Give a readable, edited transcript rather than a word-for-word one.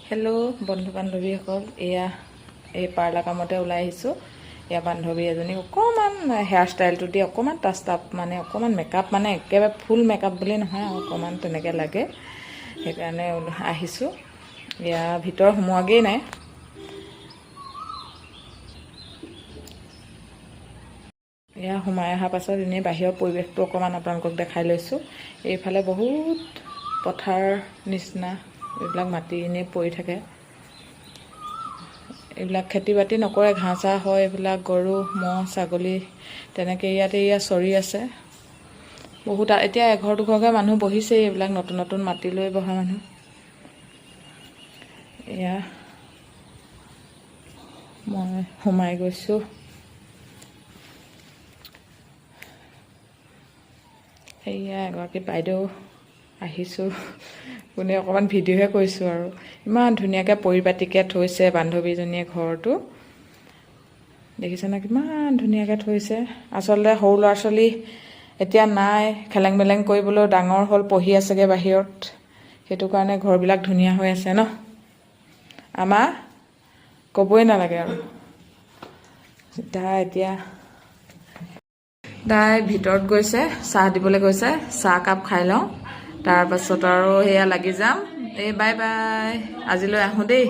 Hello' বন্ধু বান্ধৱীসকল, এয়া এই পাৰ্লাৰ কামতে ওলাই আহিছোঁ। এয়া বান্ধৱী এজনী অকণমান হেয়াৰ ষ্টাইলটো দি অকণমান টাচ আপ মানে অকণমান মেকআপ মানে একেবাৰে ফুল মেকআপ বুলি নহয়, অকণমান তেনেকৈ লাগে, সেইকাৰণে আহিছোঁ। এয়া ভিতৰ সোমোৱাগেই নাই। এয়া সোমাই অহাৰ পাছত এনেই বাহিৰৰ পৰিৱেশটো অকণমান আপোনালোকক দেখাই লৈছোঁ। এইফালে বহুত পথাৰ নিচিনা এইবিলাক মাটি এনেই পৰি থাকে। এইবিলাক খেতি বাতি নকৰে, ঘাঁহ চাহ হয়, এইবিলাক গৰু ম'হ ছাগলী তেনেকৈ ইয়াতে চৰি আছে। বহুত এতিয়া এঘৰ দুঘৰকৈ মানুহ বহিছেই, এইবিলাক নতুন নতুন মাটি লৈ বহা মানুহ। এয়া মই সোমাই গৈছোঁ। এয়া এগৰাকী বাইদেউ আহিছোঁ, কোনে অকণমান ভিডিঅ'হে কৰিছোঁ আৰু। ইমান ধুনীয়াকৈ পৰিপাটিকৈ থৈছে বান্ধৱীজনীয়ে ঘৰটো, দেখিছেনে কিমান ধুনীয়াকৈ থৈছে। আচলতে সৰু ল'ৰা ছোৱালী এতিয়া নাই, খেলেং মেলেং কৰিবলৈ ডাঙৰ হ'ল, পঢ়ি আছেগৈ বাহিৰত, সেইটো কাৰণে ঘৰবিলাক ধুনীয়া হৈ আছে ন। আমাৰ ক'বই নালাগে আৰু। তাই ভিতৰত গৈছে, চাহ দিবলৈ গৈছে, চাহ কাপ খাই লওঁ, তাৰপাছত আৰু সেয়া লাগি যাম। বাই বাই, আজিলৈ আহোঁ দেই।